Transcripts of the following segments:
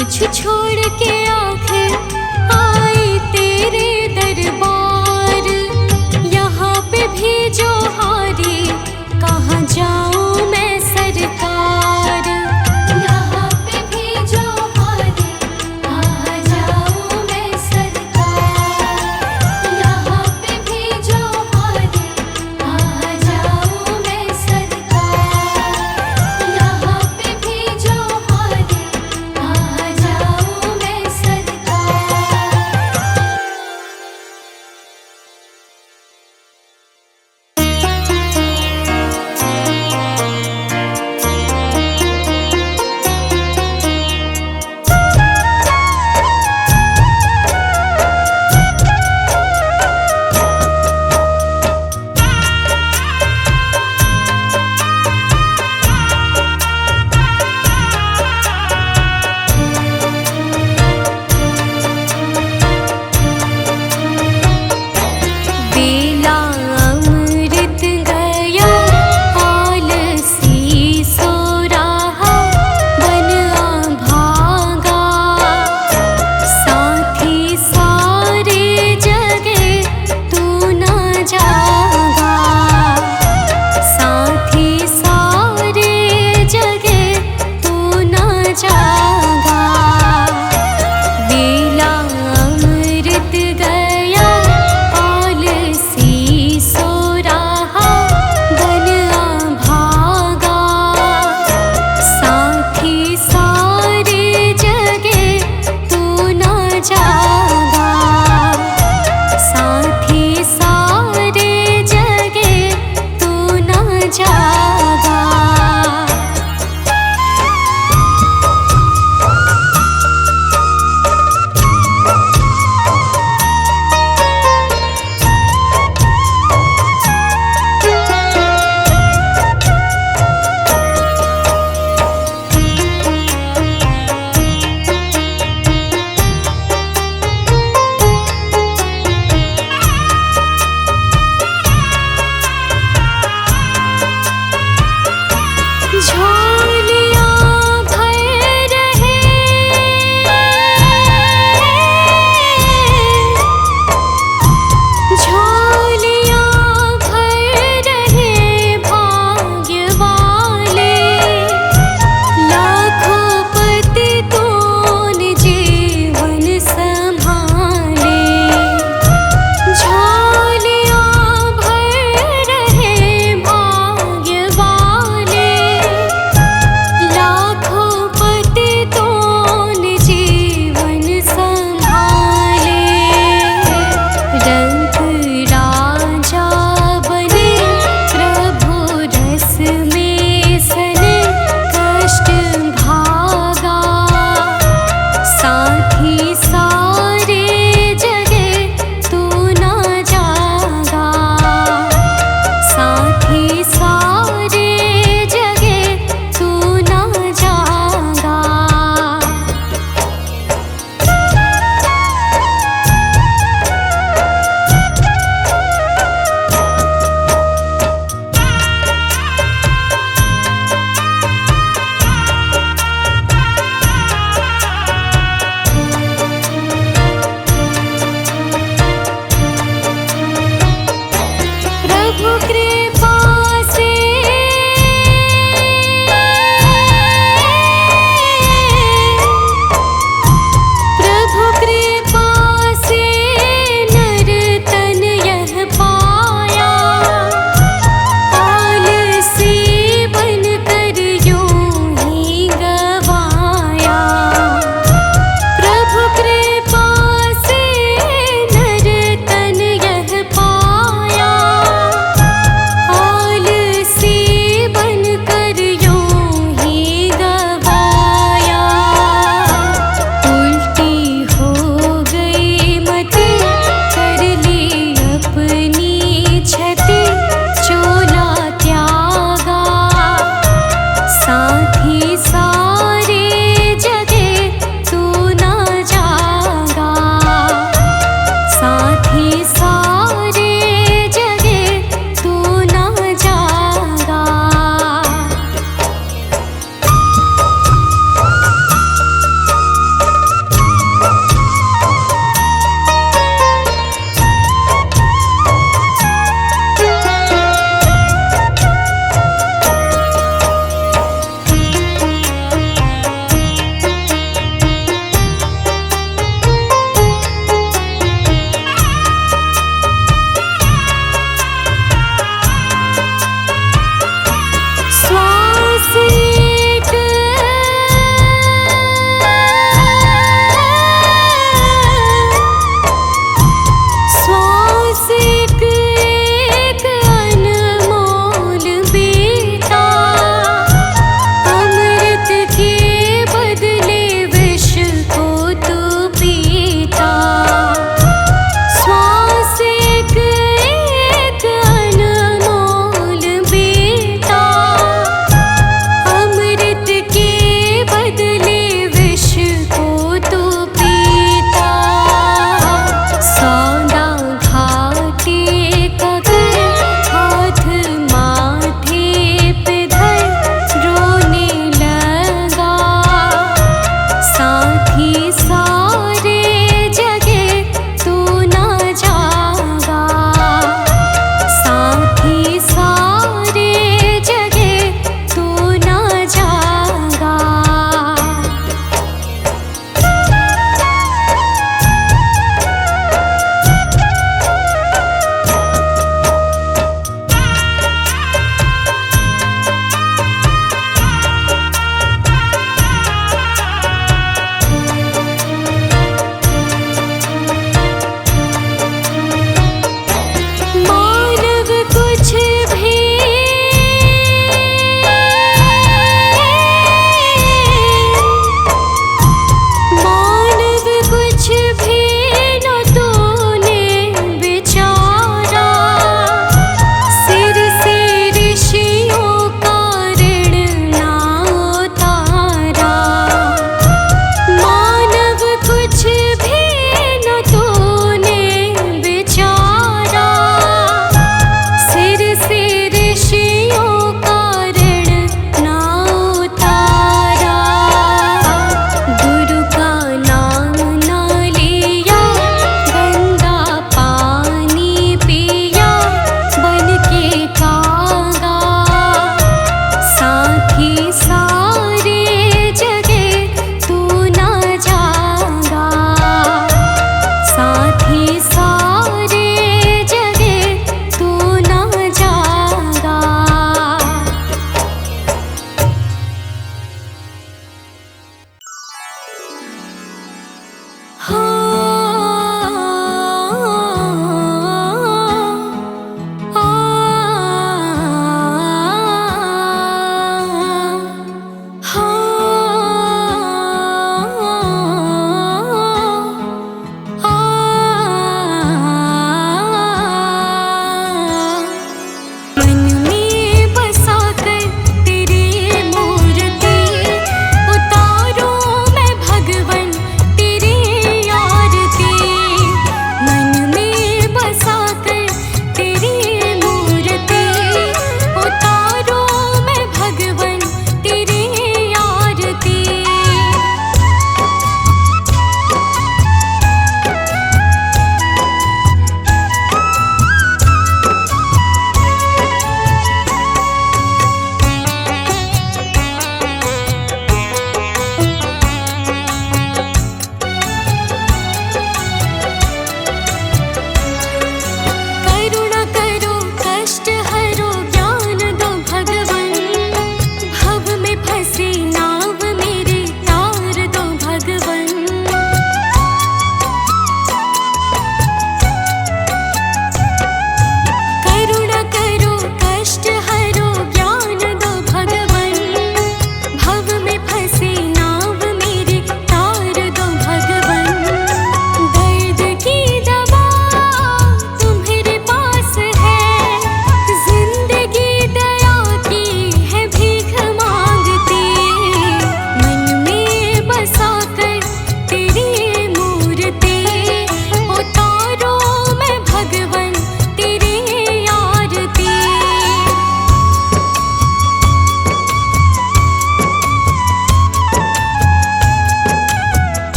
कुछ छोड़ के आखिर आई तेरे दरबार। यहाँ पे भी जो हारी कहाँ जाऊँ मैं सरकार। यहाँ पे भी जो हारी कहाँ जाऊँ मैं सरकार। यहाँ पे भी जो हारी कहाँ जाऊँ मैं सरकार। यहाँ पे भी जो हारी कहाँ जाऊँ मैं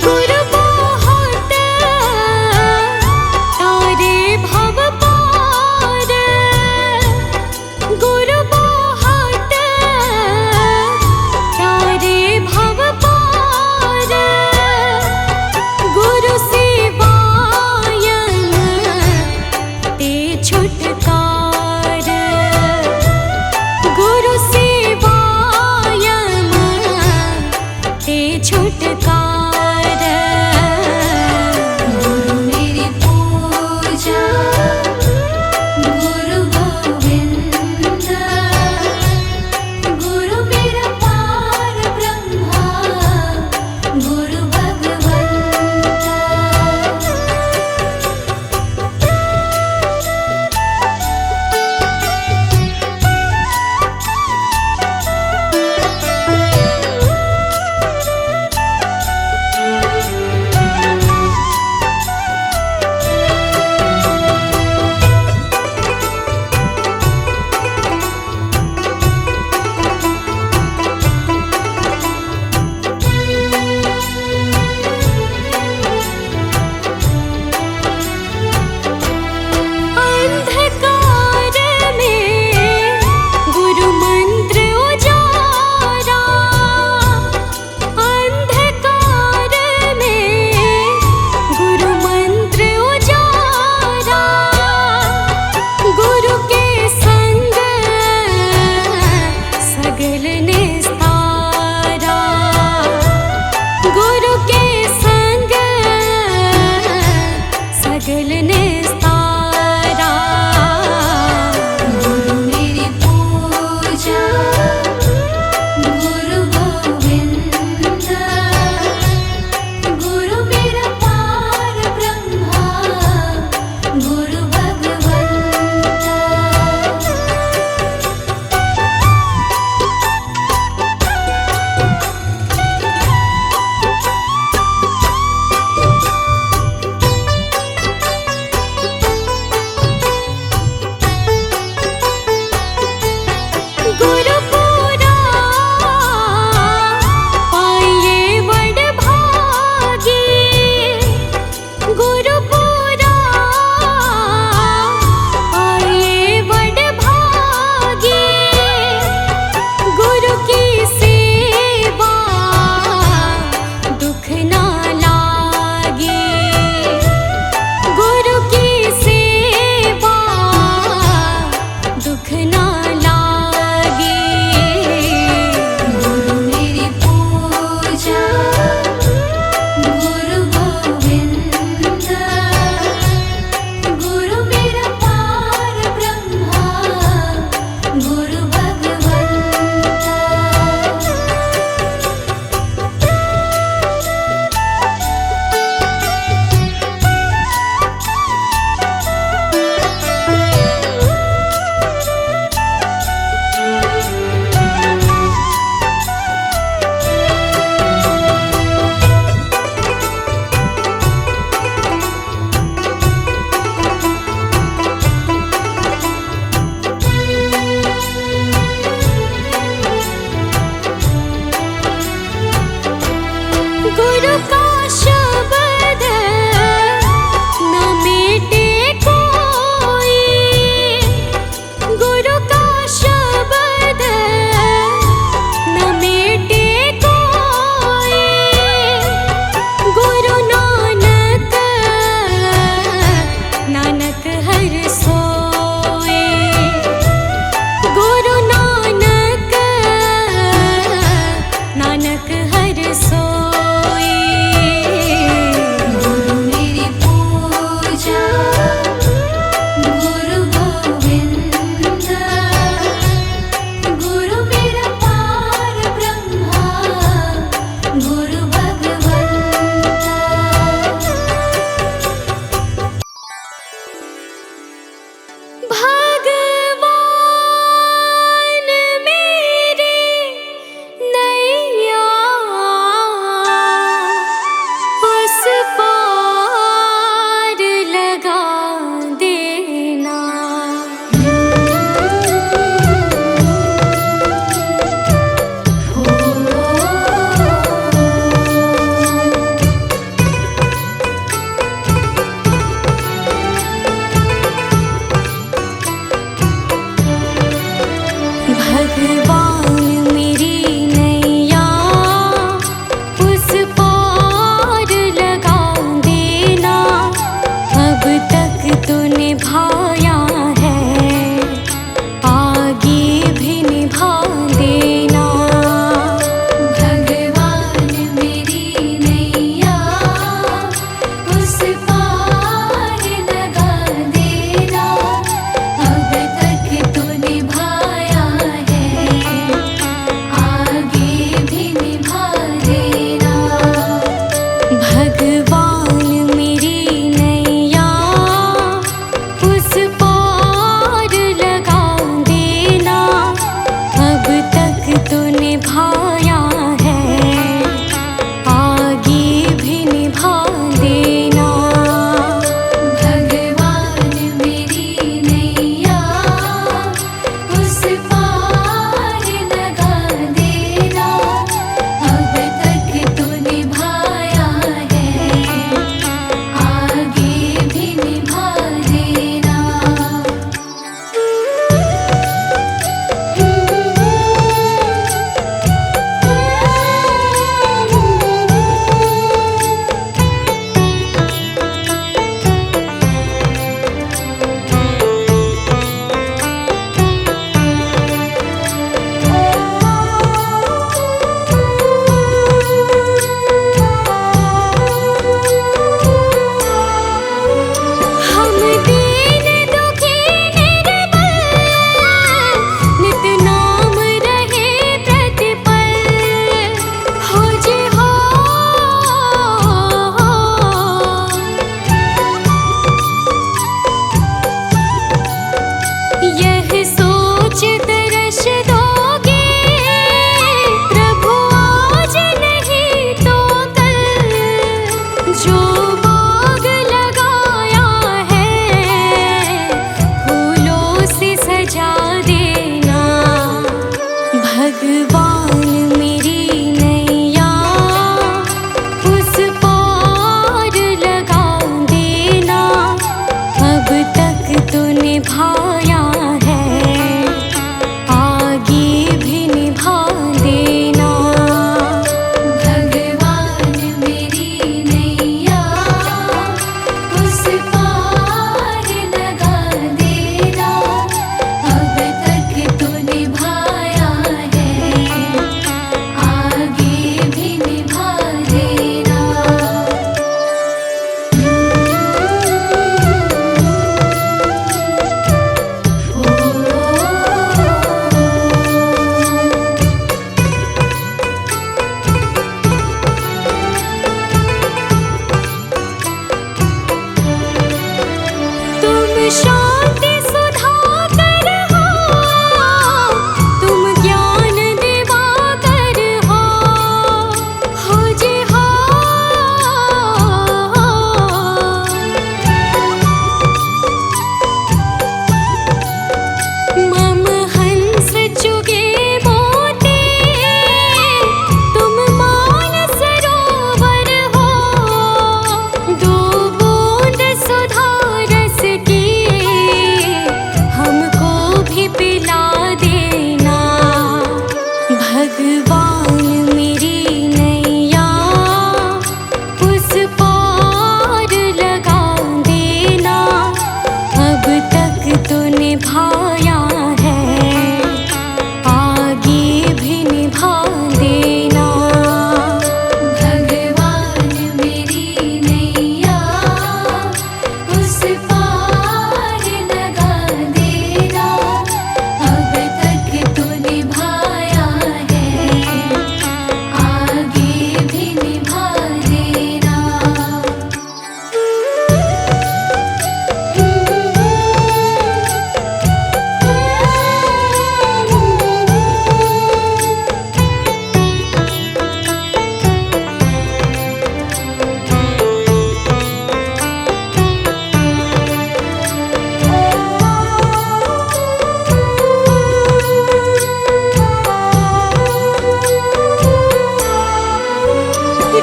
गुरु बहुत तारे भव पार, गुरु बहुत तारे भव पार, गुरु सेवायन ते छुटकार, गुरु सेवायन ते छुटकार। गुरु मेरी पूजा गुरु गोविंद, गुरु मेरा पार ब्रह्मा गुरु भगवंता। अंधकार में गुरु मंत्र उजारा, अंधकार में गुरु मंत्र उजारा, गुरु के संग सगल निस्तारा, गुरु के संग सगल निस्तारा। गुरु मेरी पूजा गुरु गोविंद, गुरु मेरा पार ब्रह्मा गुरु भगवंता। गुरु पूरा पाइए वड भागी, गुरु पूरा पाइए वड भागी, गुरु की सेवा दुख ना लागे, गुरु की सेवा दुख ना लागे। गुरु मेरी पूजा गुरु गोविंद, गुरु मेरा पार ब्रह्मा गुरु भगवंता। गुरु का शब्द न मिटे कोई, गुरु का शब्द न मिटे कोई, गुरु नानक नानक हर सोए, गुरु नानक नानक हर सोए।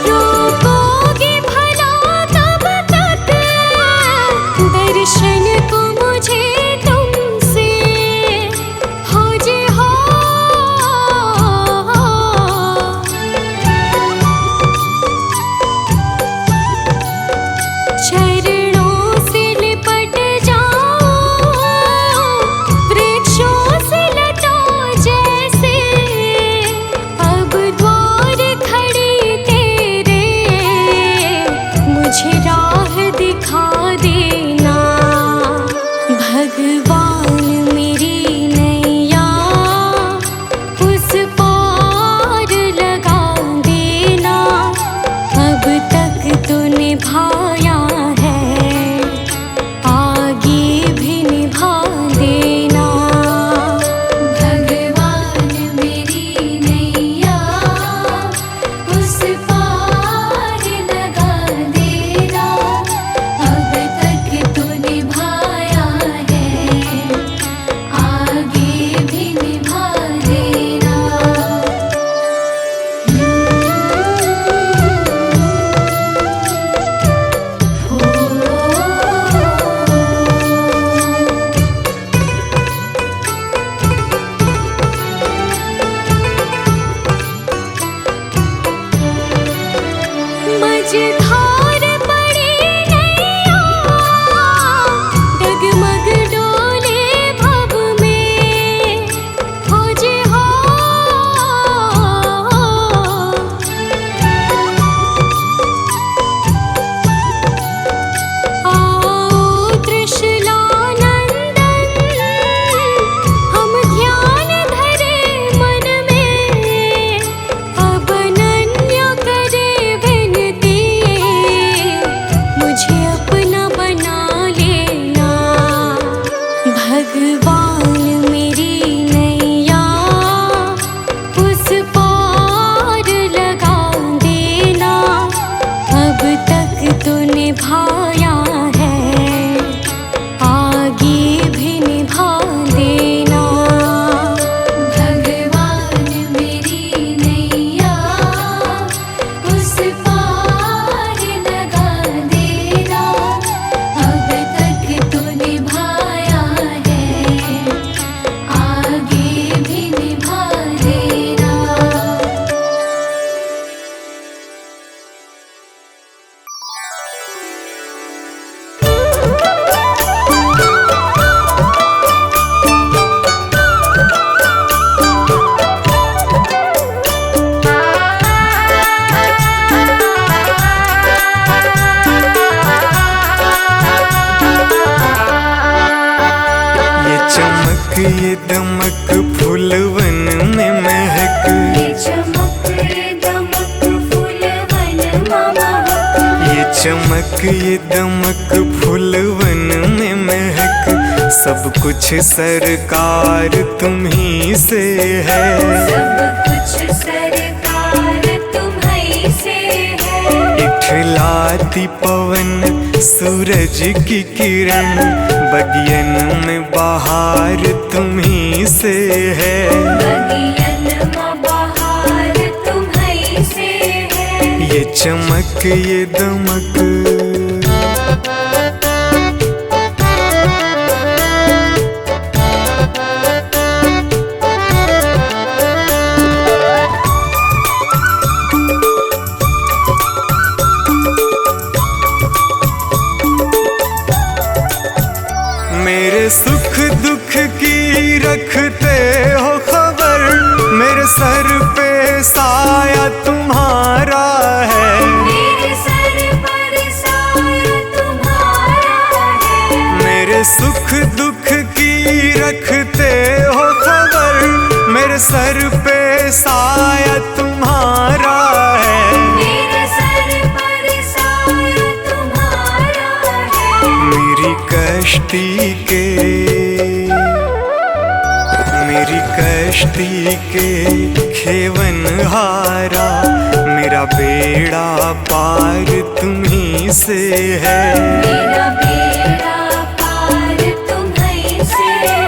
रोकोगे भला कब तक दर्शन को मुझे तुमसे हो जे हो। चरणों से लिपट जाओ वृक्षों से लटो जैसे अब द्वार खड़ी तेरे मुझे राह दिखा देना। भगवान मेरी नैया उस पार लगा देना। अब तक तो निभाया है आगे भी निभा देना। भगवान मेरी नैया उस पार लगा देना। अब तक तो निभाया है आगे भी निभा देना। मझधार पड़ी नैया डगमग डोले भव में हो जे हो। आओ त्रिशूलानंदन हम ध्यान धरे मन में। अब अनन्य करे विनती मुझे अपना बना लेना। भगवान मेरी नैया उस पार लगा देना। अब तक तो निभाया है आगे भी निभा देना। भगवान मेरी नैया उस पार लगा देना। अब तक तो निभाया है आगे भी निभा देना। ये चमक ये दमक फूलवन में महक। ये चमक ये दमक फूलवन महक। ये चमक ये दमक फूलवन में महक। सब कुछ सरकार तुम्ही से है। सब कुछ सरकार तुम्हीं से है। इठलाती पवन सूरज की किरण बगियन में बहार तुम्ही से है। बगियन में बहार तुम्हीं से है। ये चमक ये दमक मेरे सुख दुख की रखते हो खबर। मेरे सर पे साया तुम्हारा है। मेरे सर पर साया तुम्हारा है। मेरे सुख दुख की रखते हो खबर। मेरे सर पे साया तुम्हारा है। मेरे सर पर साया तुम्हारा है। मेरी कश्ती के खेवन हारा। मेरा बेड़ा पार तुम्ही से है। मेरा बेड़ा पार तुम्हीं से है।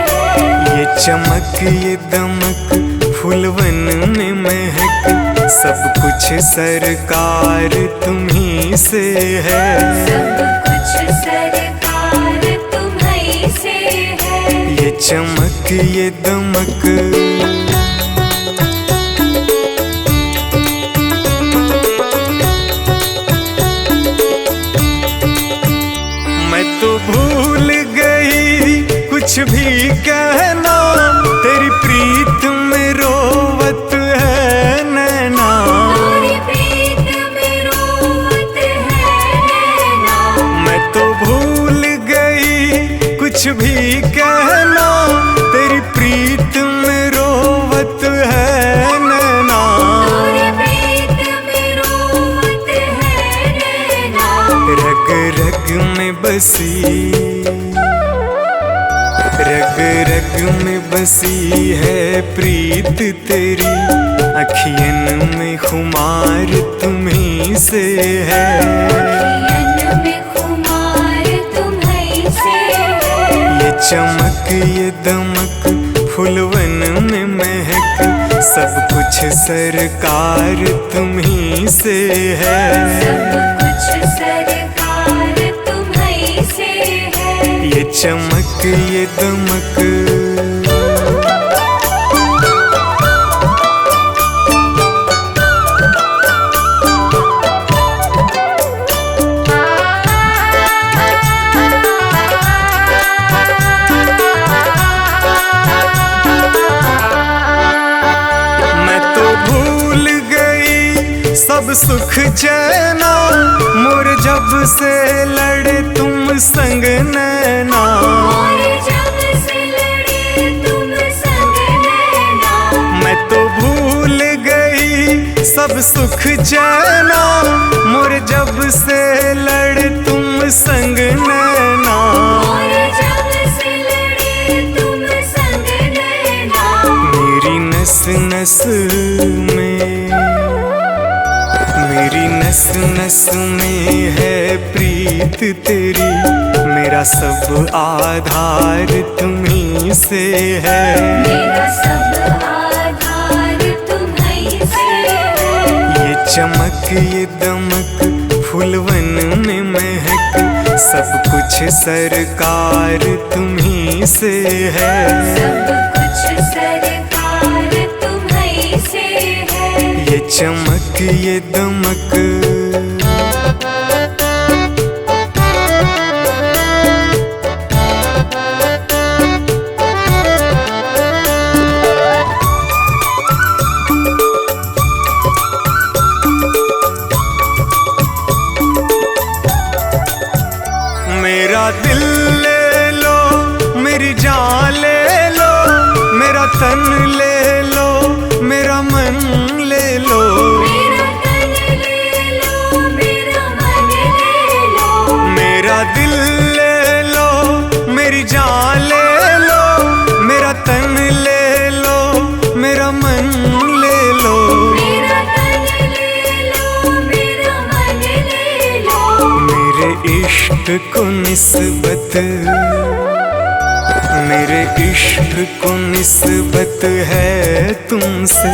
ये चमक ये दमक फूलवन में महक। सब कुछ सरकार तुम्हीं से है, सब कुछ सरकार तुम्हीं से है। ये चमक ये दमक मैं तो भूल गई कुछ भी कहना, तेरी प्रीत में रोवत है नैना, तेरी प्रीत में रोवत है नैना। मैं तो भूल गई कुछ भी कहना, तेरी प्रीत में रोवत है नैना, तेरी प्रीत में रोवत है नैना। रग रग में बसी, रग रग में बसी है प्रीत तेरी, अखियन में खुमार तुम्हीं से है, अखियन में खुमार तुम्हीं से है। ये चमक ये दमक फुलवन में महक, सब कुछ सरकार तुम्हीं से है, सब कुछ सरकार तुम्हीं से है। ये चमक ये दमक। सब सुख चैना मोर जब से लड़े तुम संग नैना, मोर जब से लड़े तुम संग नैना। मैं तो भूल गई सब सुख चैना मोर जब से लड़े तुम संग नैना, मोर जब से लड़े तुम संग नैना। मेरी नस नस में, मेरी नस नस में है प्रीत तेरी, मेरा सब आधार तुम्हीं से है, मेरा सब आधार तुम्हीं से है। ये चमक ये दमक फुलवन में महक, सब कुछ सरकार तुम्हीं से है, सब कुछ सरकार तुम्हीं से है। ये चमक ये दमक। मेरा दिल ले लो, मेरी जान ले लो, मेरा तन ले लो, मेरा मन ले लो, मेरा तन ले लो, मेरा मन ले लो। मेरा दिल ले लो, मेरी जान ले लो, मेरा तन ले लो, मेरा मन ले लो, मेरा तन ले लो, मेरा मन ले लो। मेरे इश्क को निस्बत, मेरे इश्क को निस्बत है तुमसे,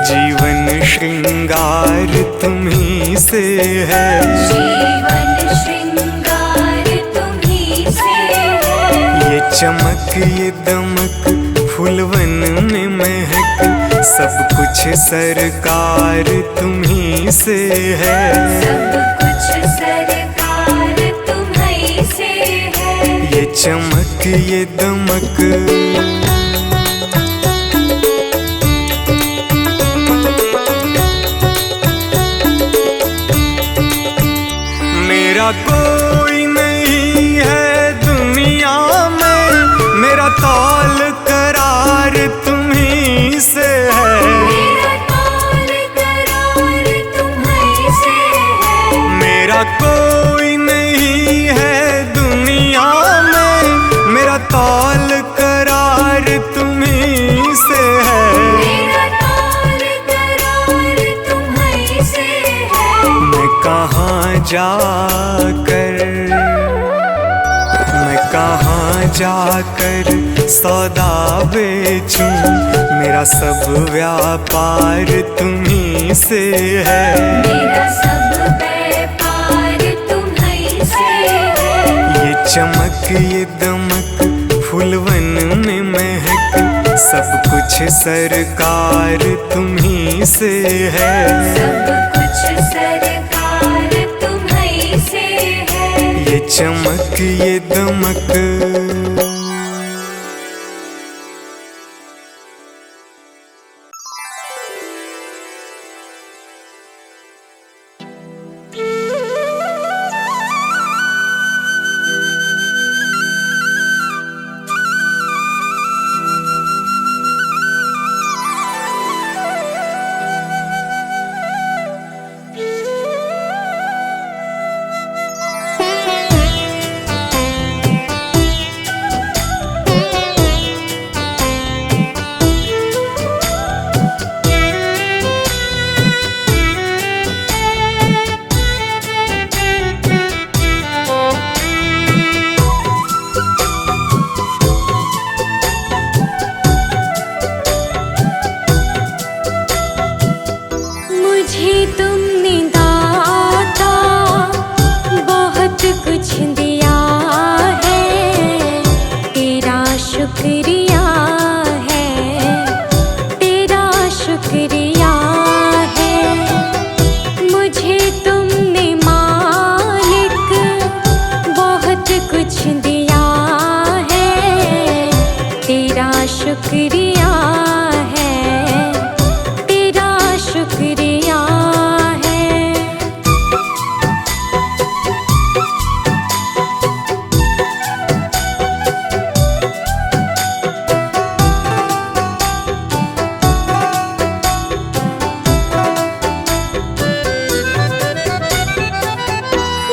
जीवन श्रृंगार तुम्हीं से है, जीवन श्रृंगार तुम्हीं से है। ये चमक ये दमक फुलवन में महक, सब कुछ सरकार तुम्हीं से है, सब कुछ सरकार तुम्हीं से है। ये चमक ये दमक। मेरा कोई नहीं है दुनिया में, मेरा तौल करार तुम्हीं से है, मेरा तौल करार तुम्हीं से है। मेरा कोई नहीं है दुनिया में, मेरा तौल करार तुम्हीं से है, मेरा तौल करार तुम्हीं से है। मैं कहाँ जाकर, मैं कहाँ जाकर सौदा बेचूं, मेरा सब व्यापार तुम्हीं से है। मेरा सब व्यापार तुम्हीं से है। ये चमक ये दमक फूलवन में महक, सब कुछ सरकार तुम्हीं से है। सब कुछ सरकार तुम्हीं से है। ये चमक ये दमक शुक्रिया है, तेरा शुक्रिया है।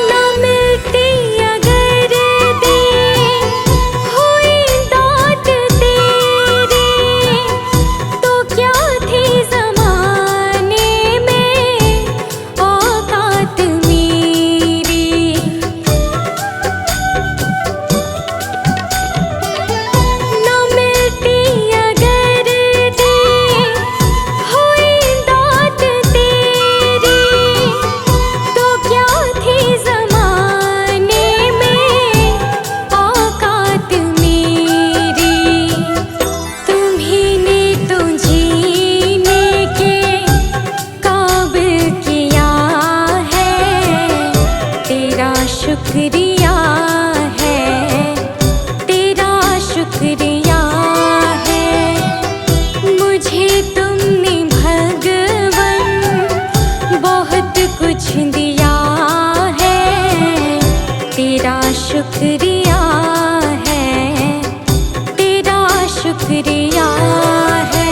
ना मिलती अगर दी हुई दाद तेरी, तो क्या थी ज़माने में औकात मेरी। ना मिलती अगर दी हुई दाद तेरी, तो क्या थी ज़माने में औकात मेरी। तुम्हीं ने तो जीने के काबिल किया है, तेरा शुक्रिया है, तेरा शुक्रिया है। मुझे तुमने भगवन बहुत कुछ दिया है, तेरा शुक्रिया है, तेरा शुक्रिया है।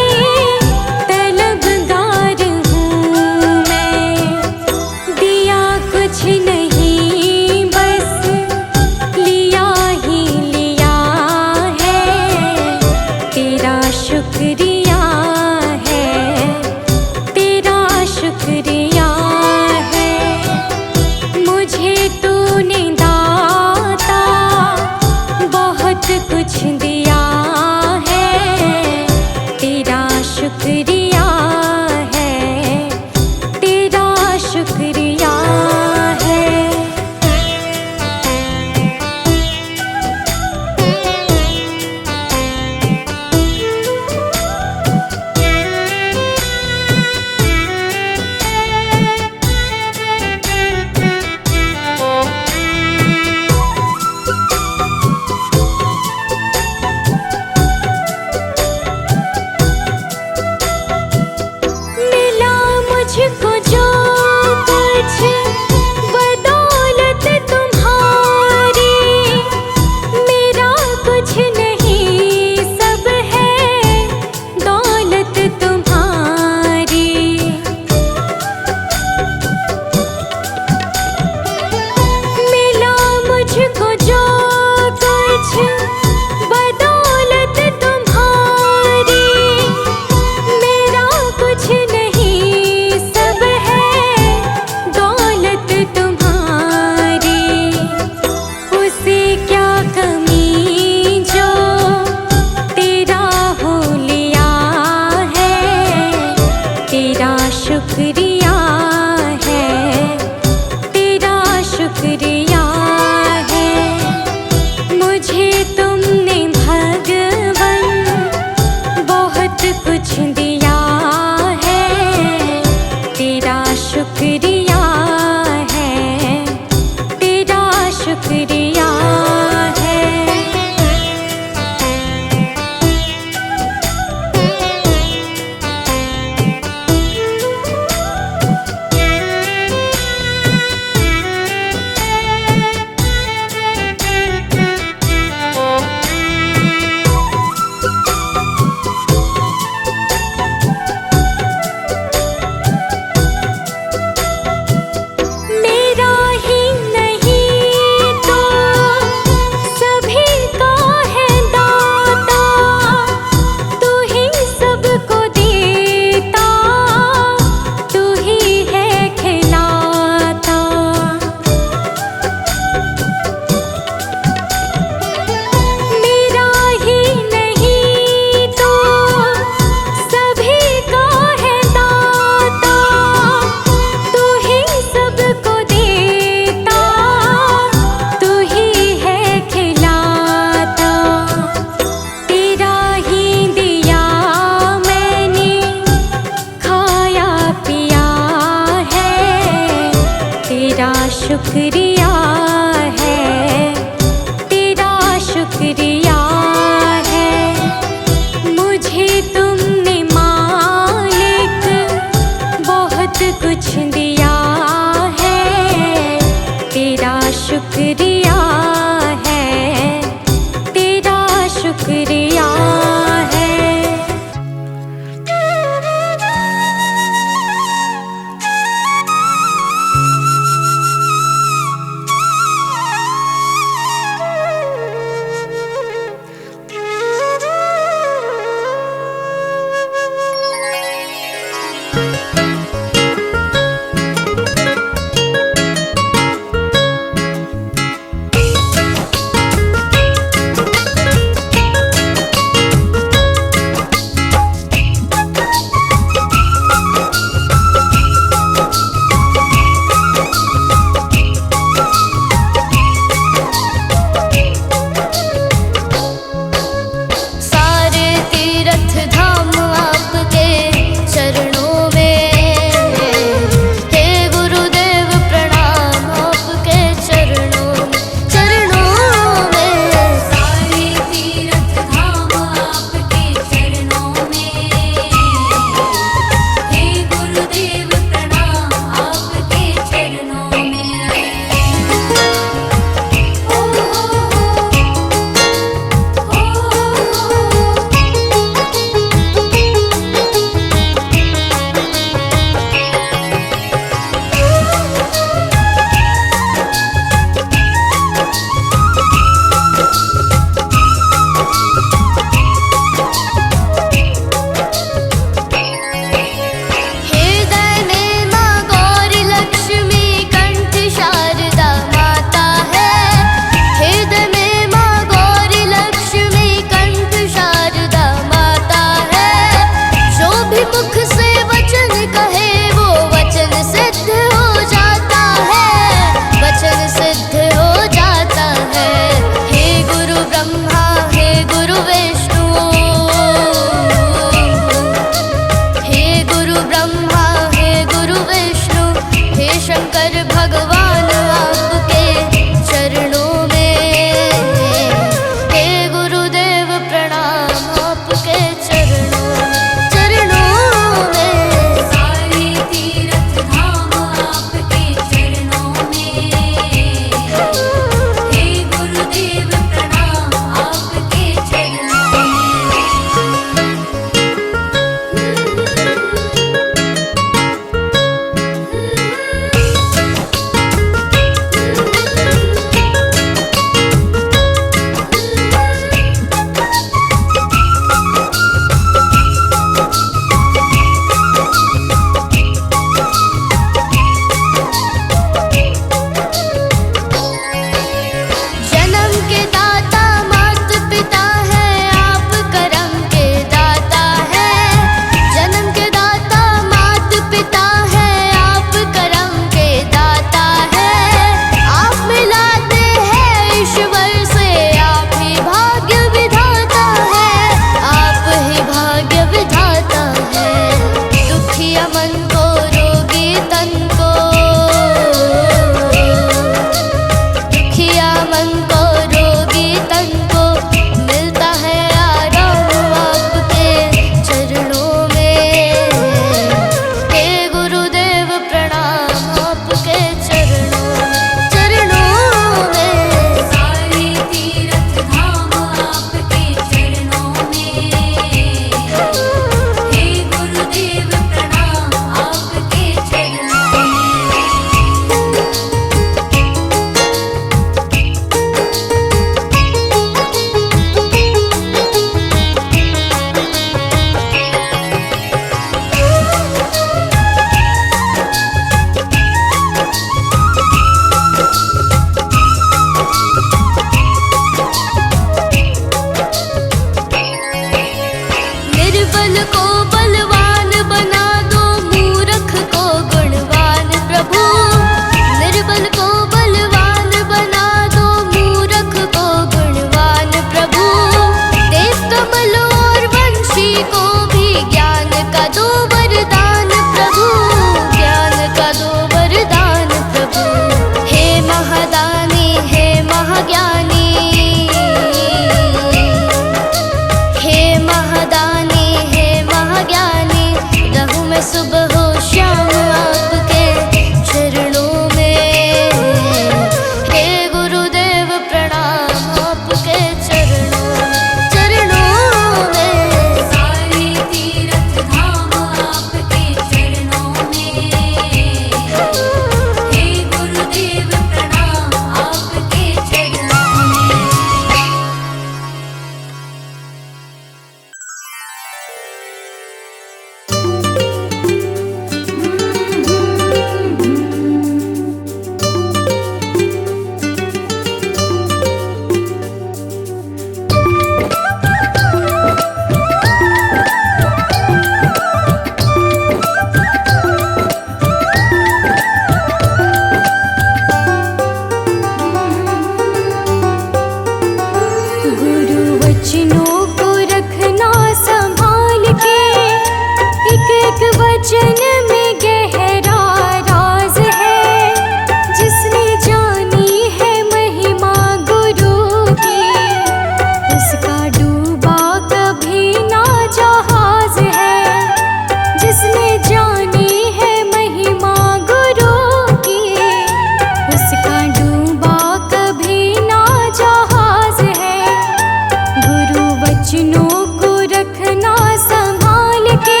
वचनों को रखना संभाल के,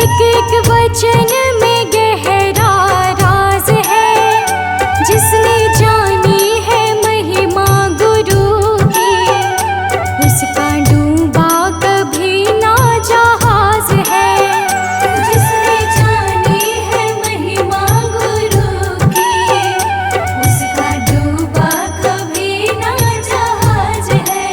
एक एक वचन में गहरा राज है। जिसने जानी है महिमा गुरु की, उसका डूबा कभी ना जहाज है। जिसने जानी है महिमा गुरु की, उसका डूबा कभी ना जहाज है।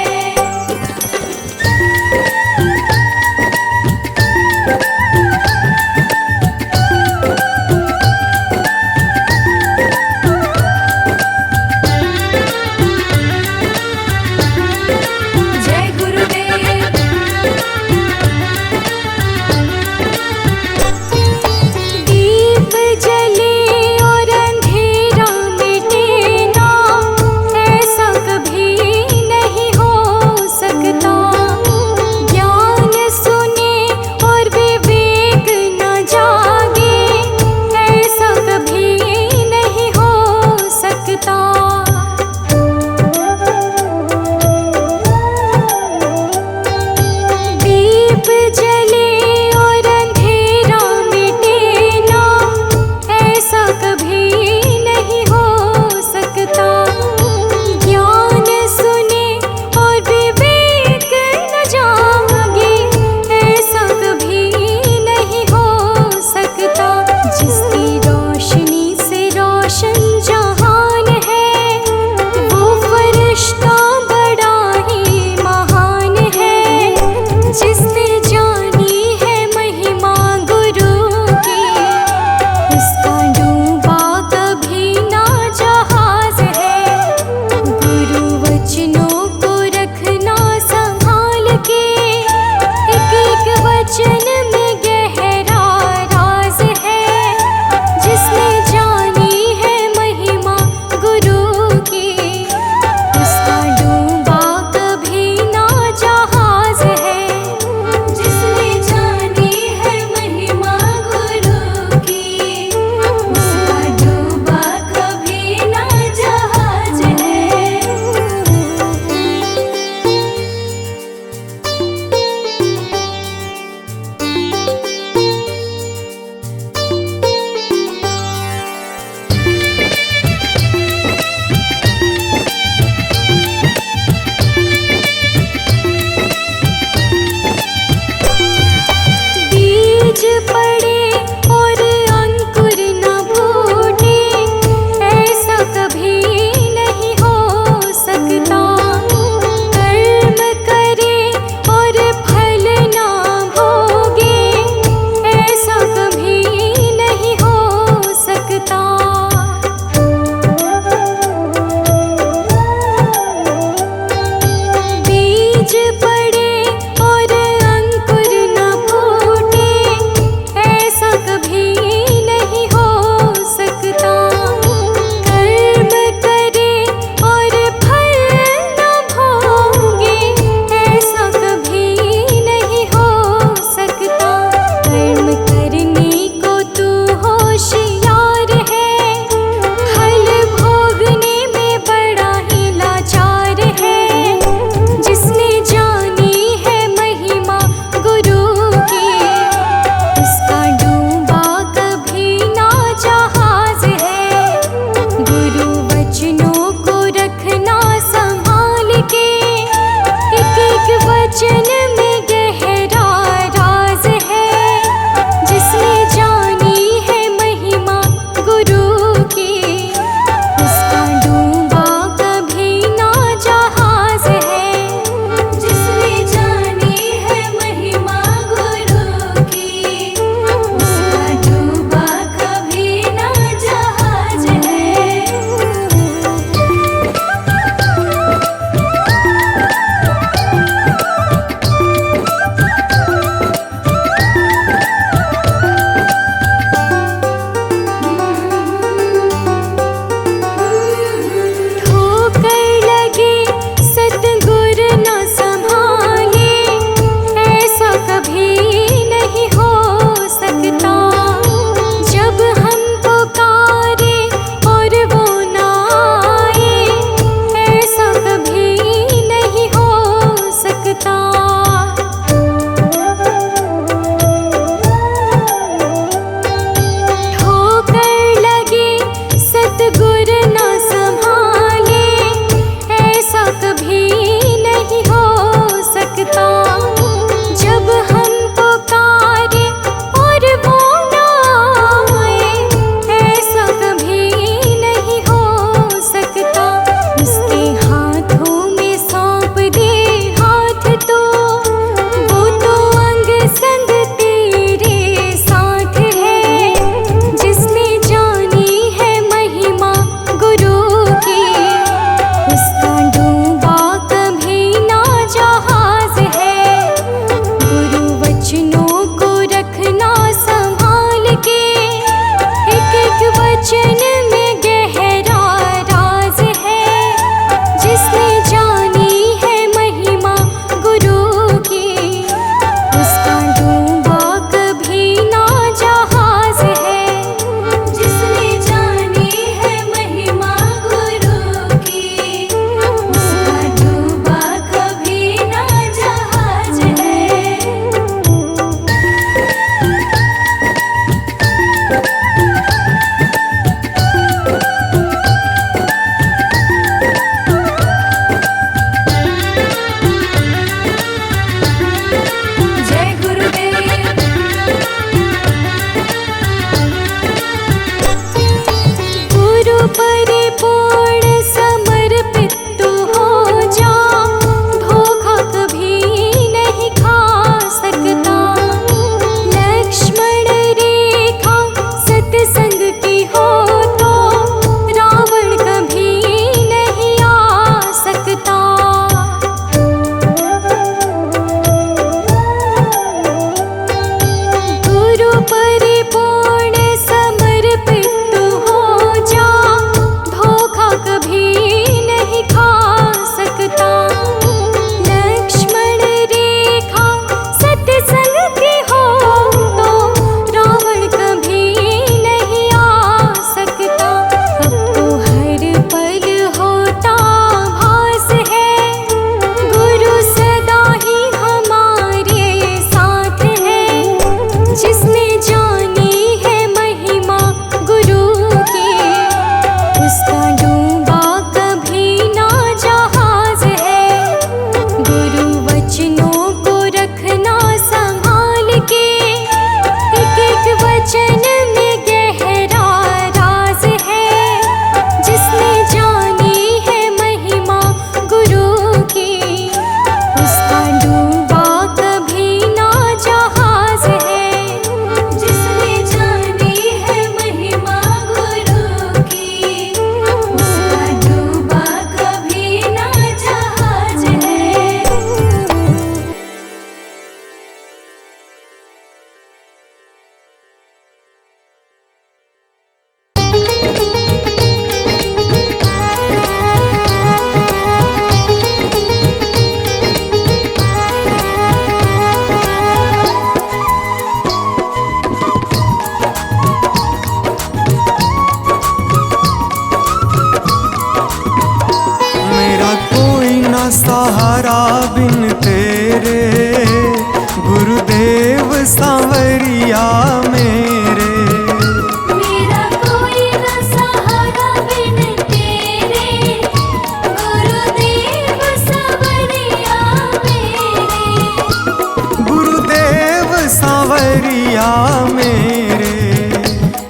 सावरिया मेरे,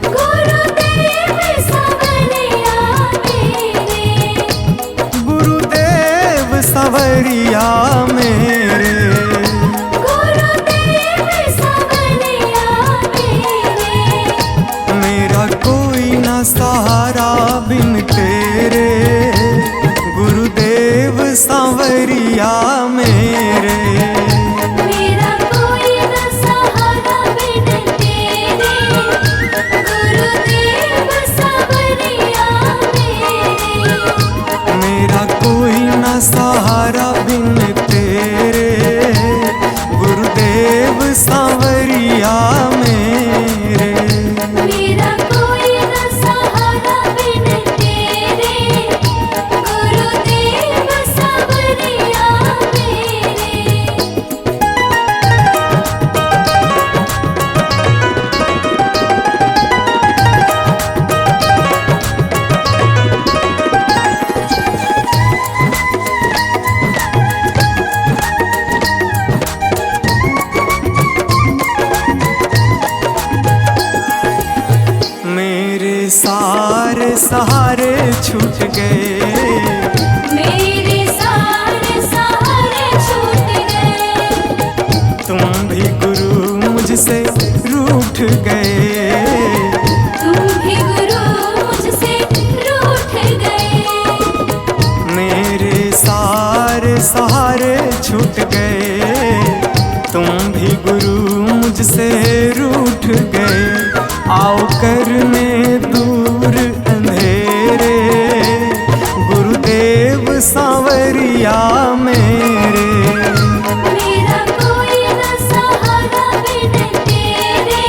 गुरुदेव सावरिया मेरे, गुरुदेव सावरिया मेरे, गुरुदेव सावरिया मेरे। मेरा कोई ना सहारा बिन तेरे, गुरुदेव सावरिया मेरे। मेरा कोई न सहारा बिन तेरे, गुरुदेव सावरिया मेरे। मेरा कोई ना सहारा बिन तेरे, गुरुदेव सावरिया मेरे। मेरा कोई न सहारा बिन तेरे, गुरुदेव सावरिया मेरे। मेरे सारे सहारे छूट गए, मेरे सारे सहारे छूट गए। तुम भी गुरु मुझसे रूठ गए, तुम भी गुरु मुझसे रूठ गए। मेरे सारे सहारे छूट गए, तुम भी गुरु मुझसे रूठ गए। आओ करने दूर अंधेरे, गुरुदेव सावरिया मेरे। मेरा कोई न सहारा बिन तेरे,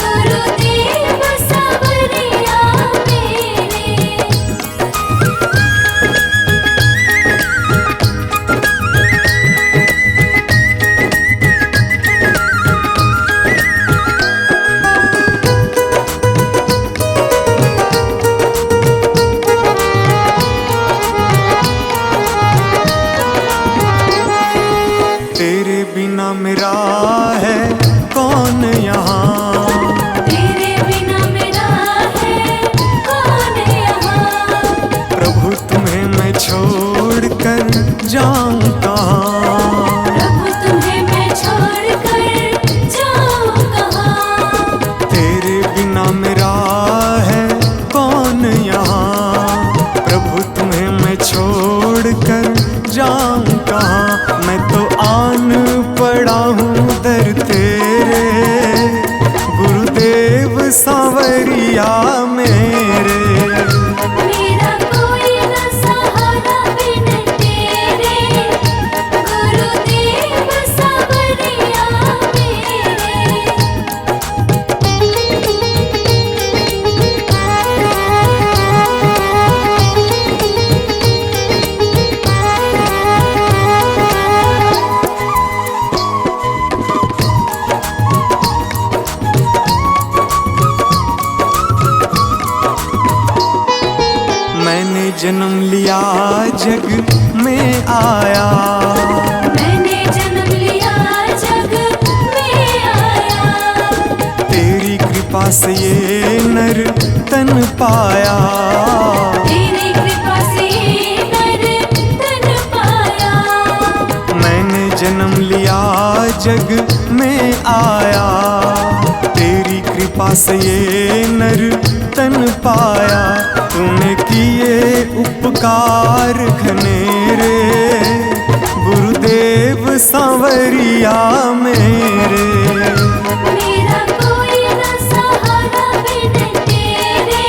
गुरुदेव सावरिया मेरे। तेरे बिना मेरा है कौन यहाँ, तेरे बिना मेरा है कौन यहाँ। प्रभु तुम्हें मैं छोड़ कर जाऊं कहाँ। प्रभु तुम्हें मैं छोड़ कर जाऊं कहाँ। तेरे बिना मेरा है कौन यहाँ, प्रभु तुम्हें मैं छोड़ कर जाऊं कहाँ। मैं तो आन पड़ा हूँ दर तेरे, गुरुदेव सावरिया मेरे। मेरा कोई न सहारा बिन तेरे, गुरुदेव सावरिया मेरे। मैंने जन्म लिया जग में आया, मैंने जन्म लिया जग में आया। तेरी कृपा से ये नर तन पाया। तेरी कृपा से नर तन पाया। मैंने जन्म लिया जग में आया, तेरी कृपा से ये नर तन पाया। तूने किए उपकार घनेरे, गुरुदेव सावरिया मेरे। मेरा कोई न सहारा बिन तेरे,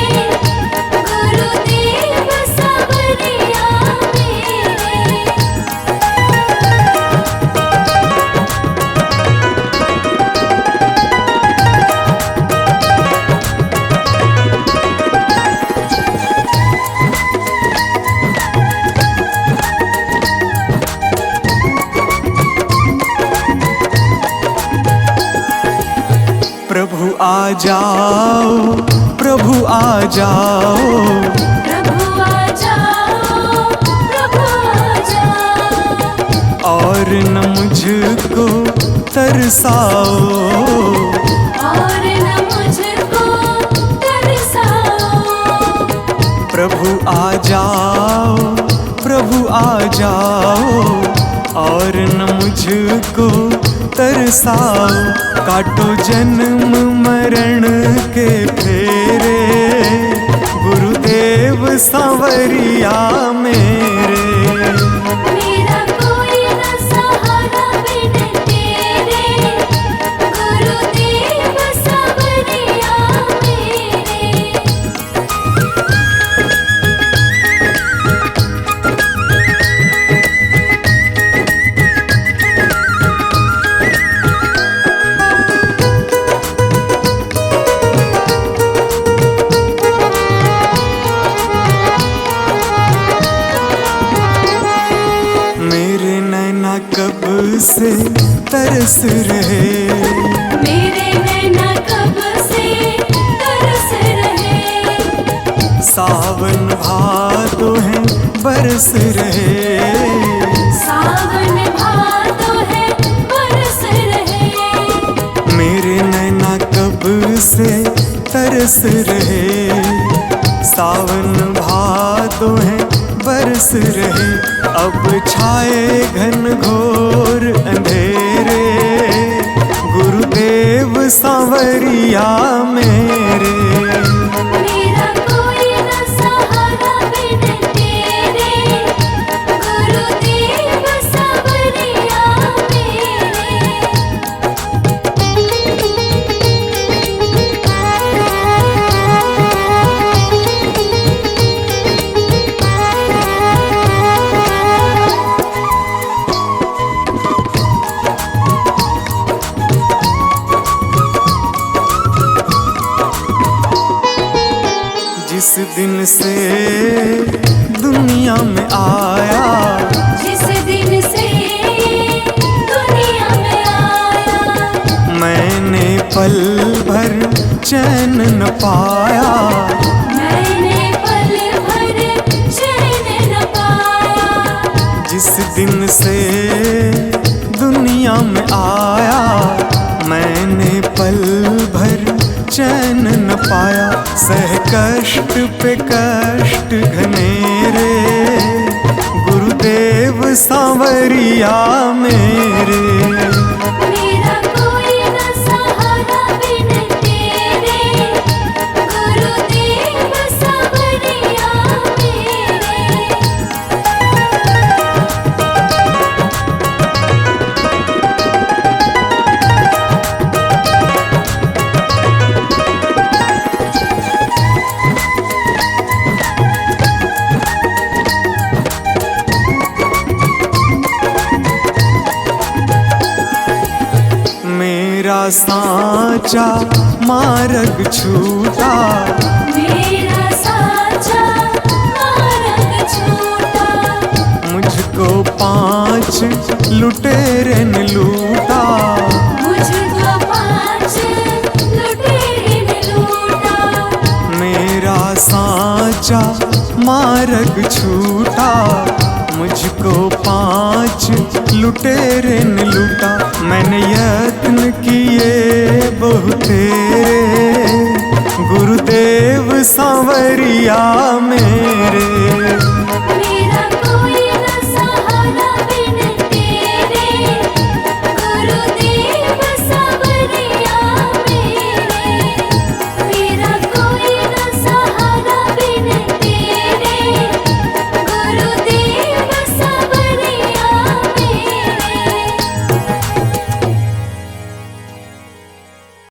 गुरुदेव सावरिया मेरे। प्रभु आ जाओ, प्रभु आ जाओ, प्रभु आ जाओ, प्रभु आ जाओ। और न मुझको तरसाओ, और न मुझको तरसाओ। प्रभु आ जाओ, प्रभु आ जाओ, और न मुझको तरसाओ। काटो जन्म मरण के फेरे, गुरुदेव सांवरिया मेरे। मेरा कोई न सहारा बिन तेरे, गुरुदेव सांवरिया मेरे। मेरे नैना कब से तरस रहे, मेरे नैना कब से तरस रहे। सावन भादो है बरस रहे, सावन भादो है बरस रहे। मेरे नैना कब से तरस रहे। सावन भादो है बरस रहे। अब छाए घन घोर अंधेरे, गुरुदेव सांवरिया मेरे। मेरा कोई न सहारा बिन तेरे, गुरुदेव सांवरिया जिस दिन से दुनिया में आया, जिस दिन से दुनिया में आया। मैंने पल भर चैन न पाया। मैंने पल भर चैन न पाया। जिस दिन से दुनिया में आया, मैंने पल भर चैन न पाया। सह कष्ट पे कष्ट घनेरे, गुरुदेव सांवरिया मेरे। मेरा कोई न सहारा बिन तेरे, गुरुदेव सांवरिया मेरे। मेरा साचा मार्ग छूटा, मेरा साचा मार्ग छूटा। मुझको 5 लुटेरे ने लूटा। मुझको 5 लुटेरे ने लूटा। मेरा साचा मार्ग छूटा, मुझको 5 लुटेरे ने लूटा। मैंने यत्न किए बहुतेरे, गुरुदेव सांवरिया